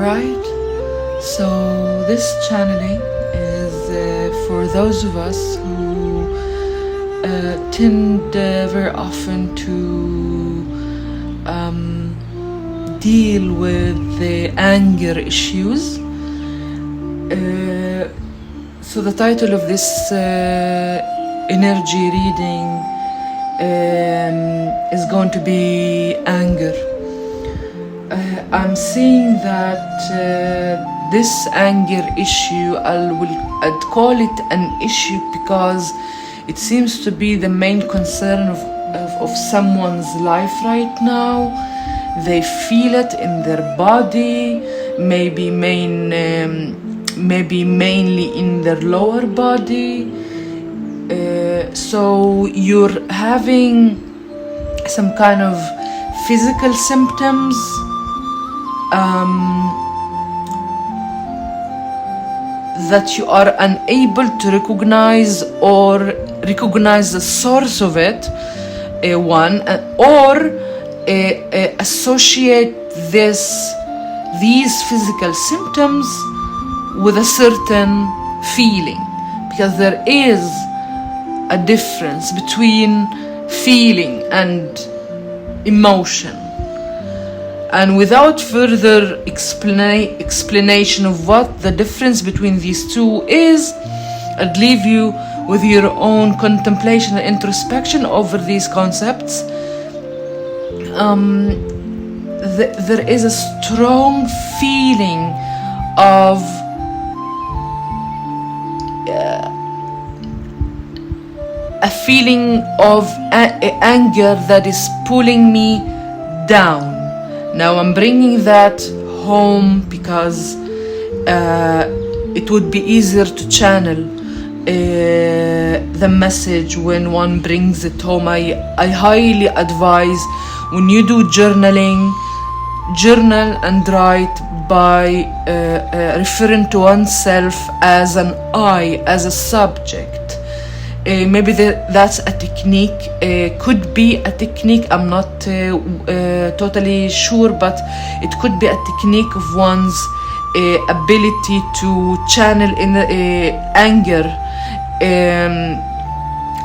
Alright, so this channeling is for those of us who tend very often to deal with the anger issues. So the title of this energy reading is going to be anger. I'm seeing that this anger issue, I'd call it an issue because it seems to be the main concern of someone's life right now. They feel it in their body, maybe mainly in their lower body. So you're having some kind of physical symptoms, that you are unable to recognize the source of it, or associate these physical symptoms with a certain feeling, because there is a difference between feeling and emotion. And without further explanation of what the difference between these two is, I'd leave you with your own contemplation and introspection over these concepts. There is a strong feeling of anger that is pulling me down. Now I'm bringing that home because it would be easier to channel the message when one brings it home. I highly advise, when you do journaling, journal and write by referring to oneself as an I, as a subject. Maybe that's a technique, could be a technique, I'm not totally sure, but it could be a technique of one's ability to channel in anger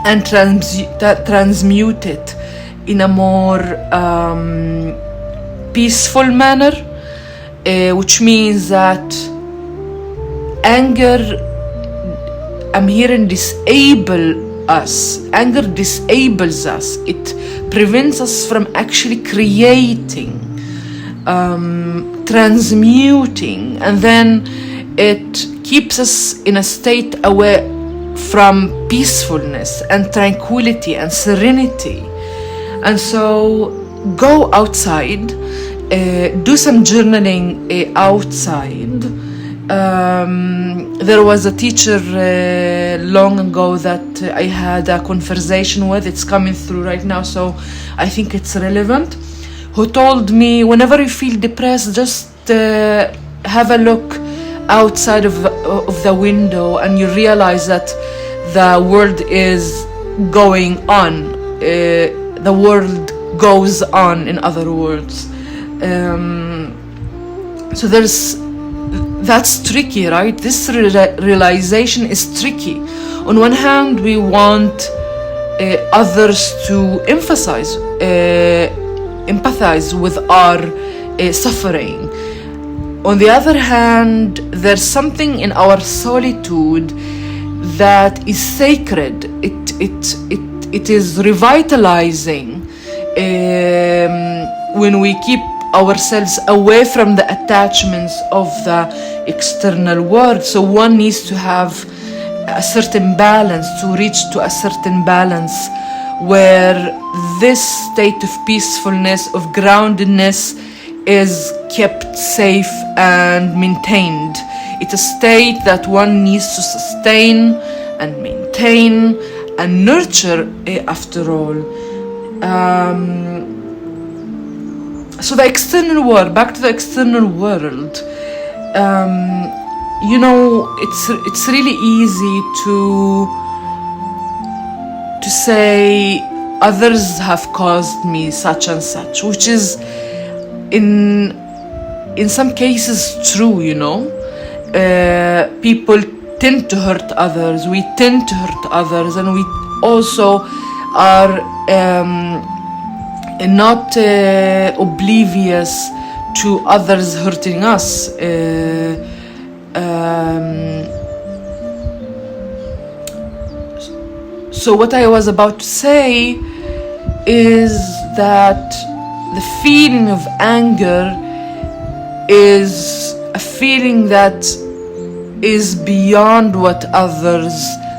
and transmute it in a more peaceful manner, which means that anger, I'm hearing disable us. Anger disables us. It prevents us from actually creating, transmuting, and then it keeps us in a state away from peacefulness and tranquility and serenity. And so go outside, do some journaling outside. There was a teacher long ago that I had a conversation with, it's coming through right now, so I think it's relevant, who told me, whenever you feel depressed, just have a look outside of the window and you realize that the world is going on, the world goes on, in other words. So that's tricky, right? This realization is tricky. On one hand, we want others to empathize with our suffering. On the other hand, there's something in our solitude that is sacred. It is revitalizing when we keep ourselves away from the attachments of the external world. So one needs to have a certain balance, to reach to a certain balance where this state of peacefulness, of groundedness is kept safe and maintained. It's a state that one needs to sustain and maintain and nurture, after all. So the external world, back to the external world, it's really easy to say others have caused me such and such, which is in in some cases true, you know. People tend to hurt others, we tend to hurt others, and we also are not oblivious to others hurting us. So what I was about to say is that the feeling of anger is a feeling that is beyond what others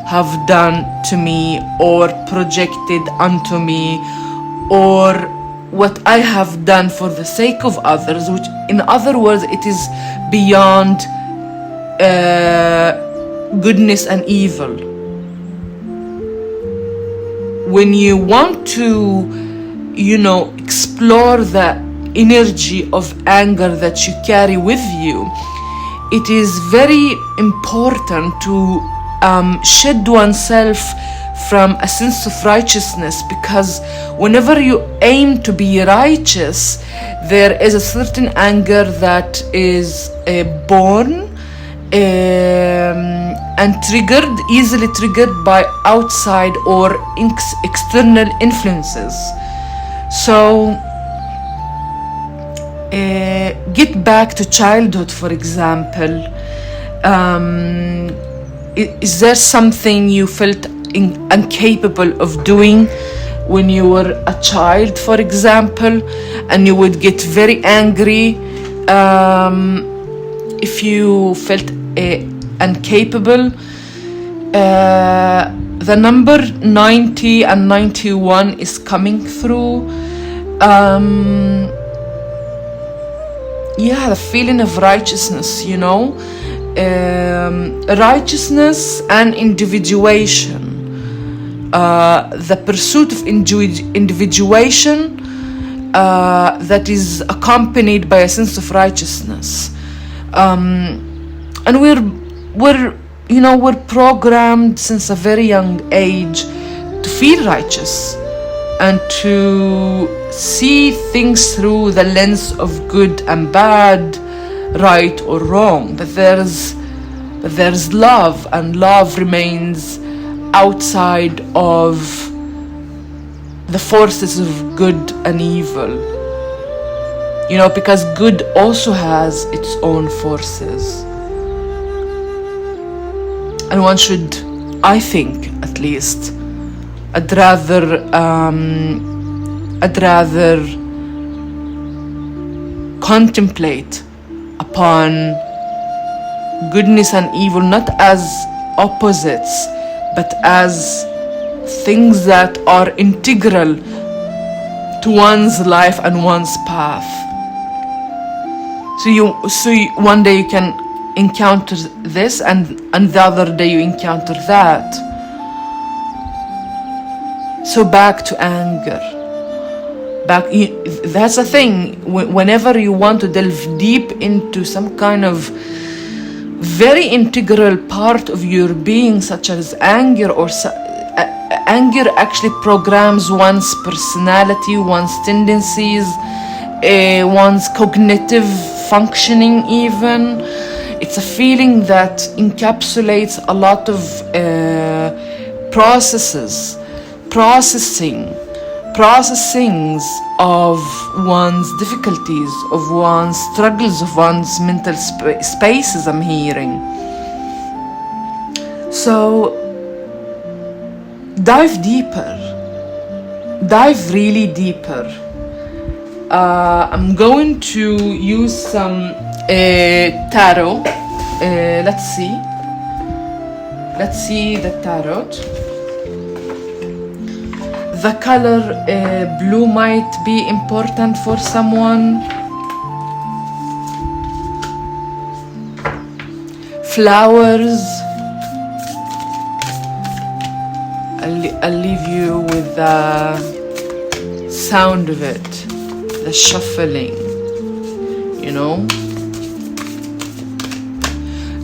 have done to me or projected onto me, or what I have done for the sake of others, which in other words it is beyond goodness and evil. When you want to, you know, explore the energy of anger that you carry with you, it is very important to shed oneself from a sense of righteousness, because whenever you aim to be righteous, there is a certain anger that is born and triggered, easily triggered by outside or external influences. So get back to childhood, for example. Is there something you felt incapable of doing when you were a child, for example, and you would get very angry if you felt incapable? The number 90 and 91 is coming through. The feeling of righteousness, you know, righteousness and individuation. The pursuit of individuation that is accompanied by a sense of righteousness, and we're programmed since a very young age to feel righteous and to see things through the lens of good and bad, right or wrong. But there's love, and love remains outside of the forces of good and evil, you know, because good also has its own forces, and one should, I think at least, I'd rather contemplate upon goodness and evil not as opposites, but as things that are integral to one's life and one's path. So one day you can encounter this, and the other day you encounter that. So back to anger. That's the thing. Whenever you want to delve deep into some kind of very integral part of your being, such as anger, or anger actually programs one's personality, one's tendencies, one's cognitive functioning even. It's a feeling that encapsulates a lot of processings of one's difficulties, of one's struggles, of one's mental spaces, I'm hearing. So dive really deeper. I'm going to use some tarot. Let's see the tarot. The color blue might be important for someone. Flowers. I'll leave you with the sound of it, the shuffling, you know.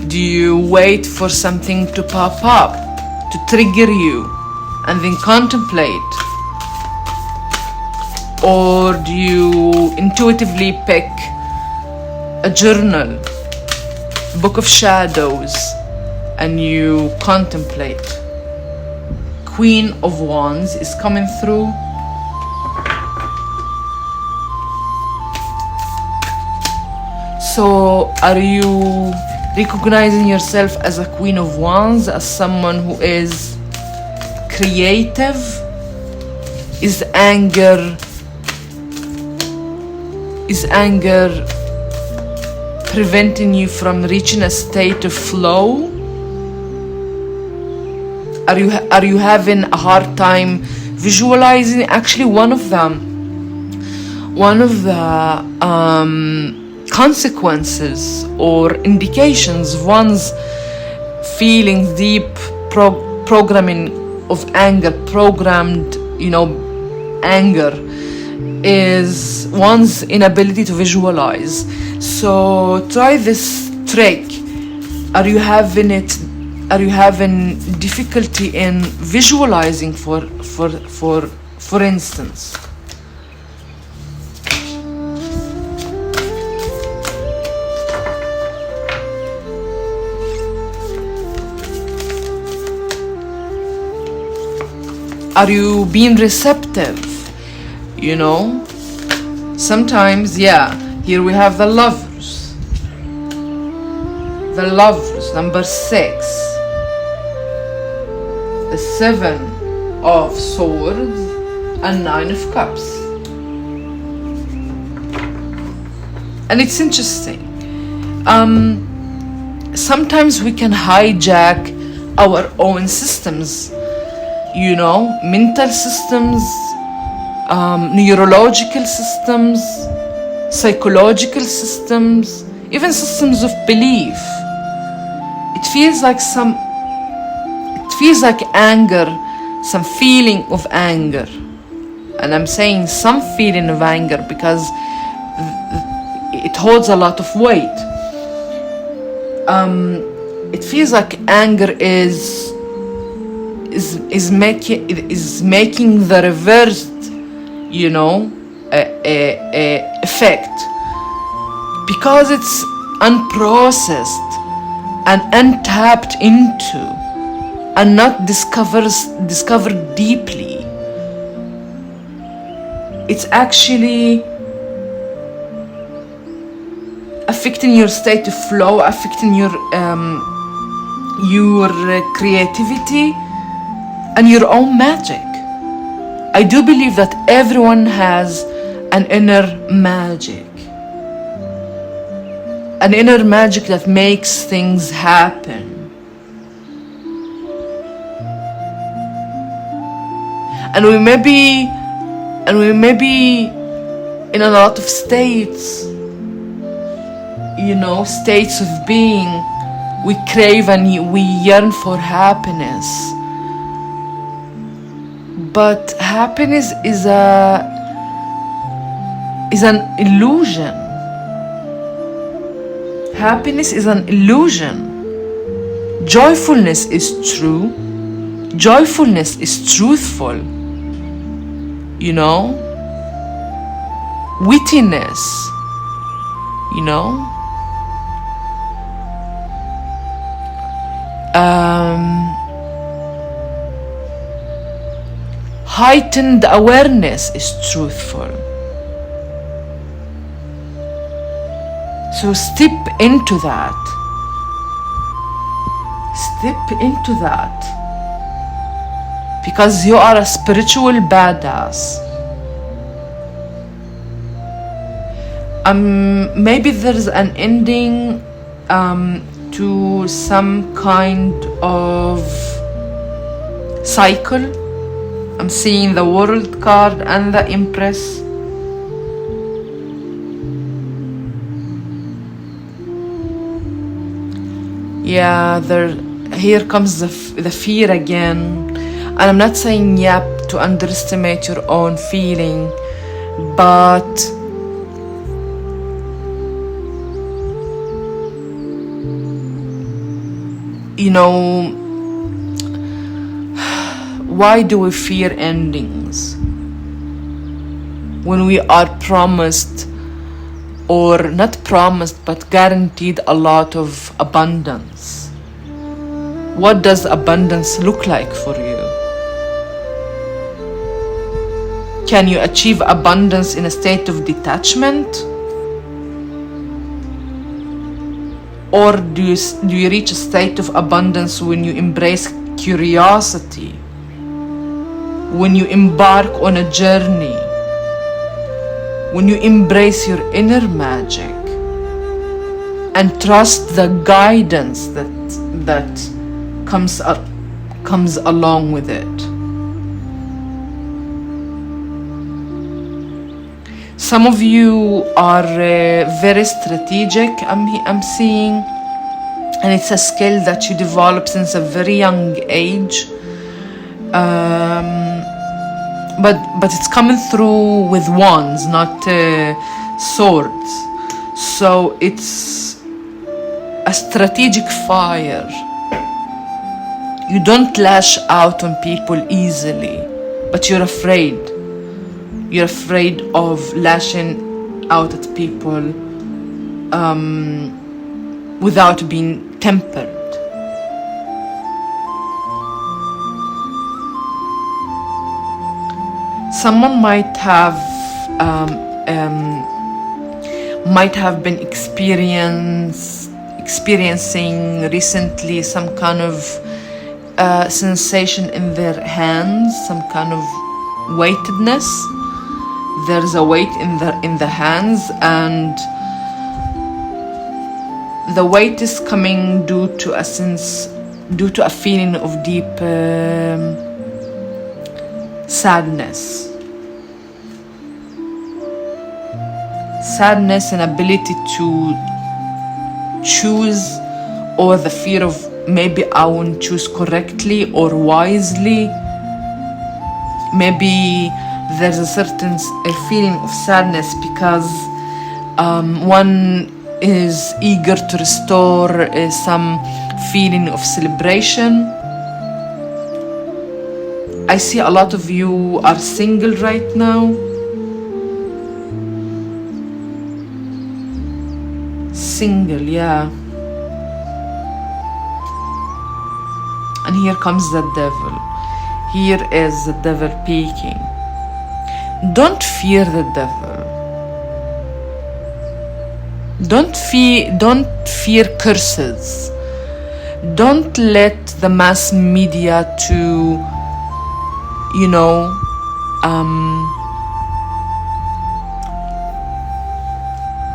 Do you wait for something to pop up, to trigger you, and then contemplate? Or do you intuitively pick a journal, book of shadows, and you contemplate. Queen of Wands is coming through. So are you recognizing yourself as a Queen of Wands, as someone who is creative? Is anger preventing you from reaching a state of flow? Are you having a hard time visualizing? Actually, one of the consequences or indications of one's feeling deep programming of anger, programmed, anger, is one's inability to visualize. So try this trick. Are you having difficulty in visualizing, for instance? Are you being receptive? Sometimes, here we have the Lovers. The Lovers, number 6. The 7 of Swords and 9 of Cups. And it's interesting. Sometimes we can hijack our own systems, mental systems, neurological systems, psychological systems, even systems of belief. It feels like anger, some feeling of anger. And I'm saying some feeling of anger because it holds a lot of weight. It feels like anger is making the reversed, effect, because it's unprocessed and untapped into and not discovered deeply. It's actually affecting your state of flow, affecting your creativity and your own magic. I do believe that everyone has an inner magic. An inner magic that makes things happen. And we may be in a lot of states, states of being. We crave and we yearn for happiness. But happiness is an illusion. Happiness is an illusion. Joyfulness is true. Joyfulness is truthful. Wittiness, heightened awareness is truthful. So step into that. Step into that. Because you are a spiritual badass. Maybe there's an ending to some kind of cycle. I'm seeing the World card and the Empress. Here comes the fear again. And I'm not saying to underestimate your own feeling, but why do we fear endings when we are promised or not promised but guaranteed a lot of abundance. What does abundance look like for you? Can you achieve abundance in a state of detachment? Or do you reach a state of abundance when you embrace curiosity, when you embark on a journey, when you embrace your inner magic and trust the guidance that comes along with it? Some of you are very strategic, I'm seeing, and it's a skill that you develop since a very young age. But it's coming through with wands, not swords. So it's a strategic fire. You don't lash out on people easily, but you're afraid. You're afraid of lashing out at people without being tempered. Someone might have been experiencing recently some kind of sensation in their hands, some kind of weightedness. There's a weight in the hands, and the weight is coming due to a feeling of deep sadness. Sadness and ability to choose, or the fear of maybe I won't choose correctly or wisely. Maybe there's a certain feeling of sadness because one is eager to restore some feeling of celebration. I see a lot of you are single right now. Single, yeah. And here comes the devil. Here is the devil peeking. Don't fear the devil. Don't fear curses. Don't let the mass media to,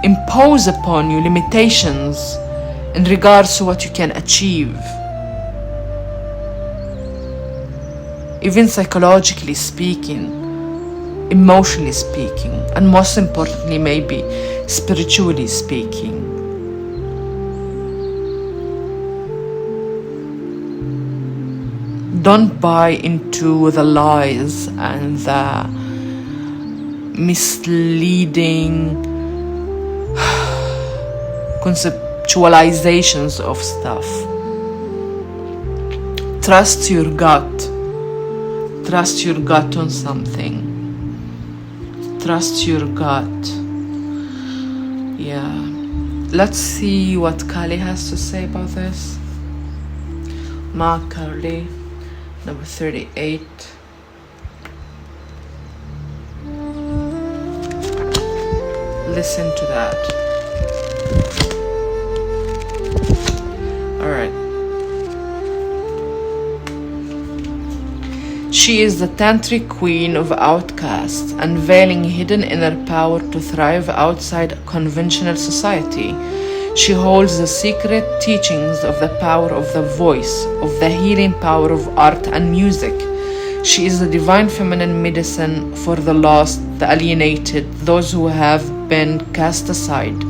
impose upon you limitations in regards to what you can achieve. Even psychologically speaking, emotionally speaking, and most importantly, maybe spiritually speaking. Don't buy into the lies and the misleading conceptualizations of stuff. Trust your gut. Trust your gut on something. Trust your gut. Yeah. Let's see what Kali has to say about this. Ma Kali, number 38. Listen to that. Alright. She is the tantric queen of outcasts, unveiling hidden inner power to thrive outside conventional society. She holds the secret teachings of the power of the voice, of the healing power of art and music. She is the divine feminine medicine for the lost, the alienated, those who have been cast aside.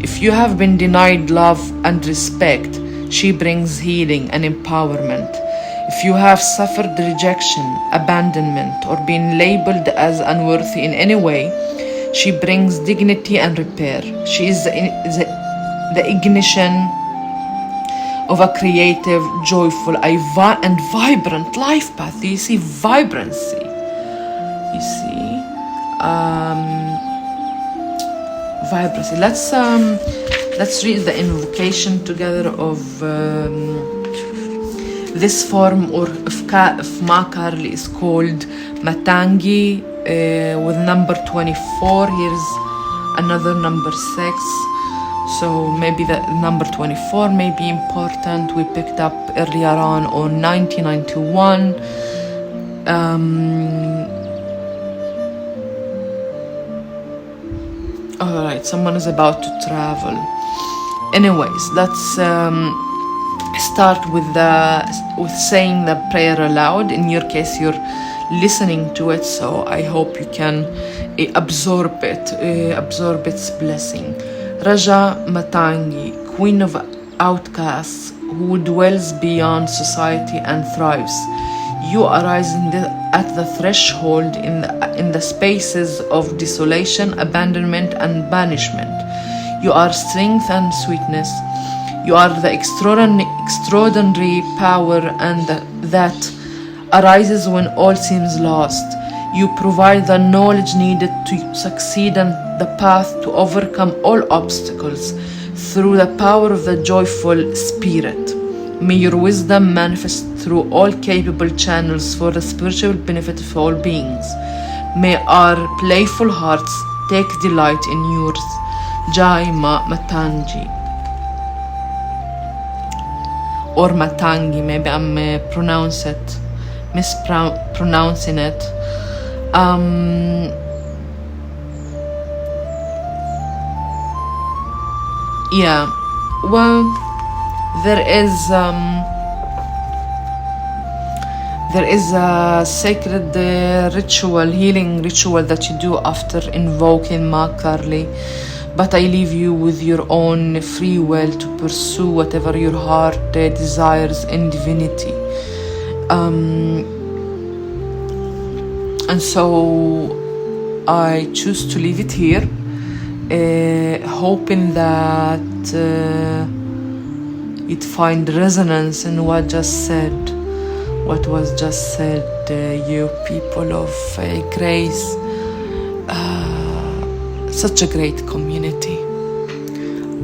If you have been denied love and respect, she brings healing and empowerment. If you have suffered rejection, abandonment, or been labeled as unworthy in any way, she brings dignity and repair. She is the ignition of a creative, joyful, and vibrant life path. You see vibrancy. You see? vibrancy. Let's read the invocation together of this form or of Ma Karli is called Matangi with number 24. Here's another number 6. So maybe the number 24 may be important. We picked up earlier on 1991. All right, someone is about to travel. Anyways, let's start with saying the prayer aloud. In your case, you're listening to it, so I hope you can absorb its blessing. Raja Matangi, Queen of Outcasts, who dwells beyond society and thrives, you arise at the threshold in the spaces of desolation, abandonment, and banishment. You are strength and sweetness. You are the extraordinary power that arises when all seems lost. You provide the knowledge needed to succeed and the path to overcome all obstacles through the power of the joyful spirit. May your wisdom manifest through all capable channels for the spiritual benefit of all beings. May our playful hearts take delight in yours. Jai Ma Matangi. Or Matangi, maybe I'm mispronouncing it. Yeah, well, there is a sacred healing ritual that you do after invoking Ma Karli, but I leave you with your own free will to pursue whatever your heart desires in divinity. And so I choose to leave it here, hoping that you'd find resonance in what was just said, you people of grace, such a great community,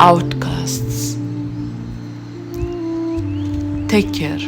outcasts. Take care.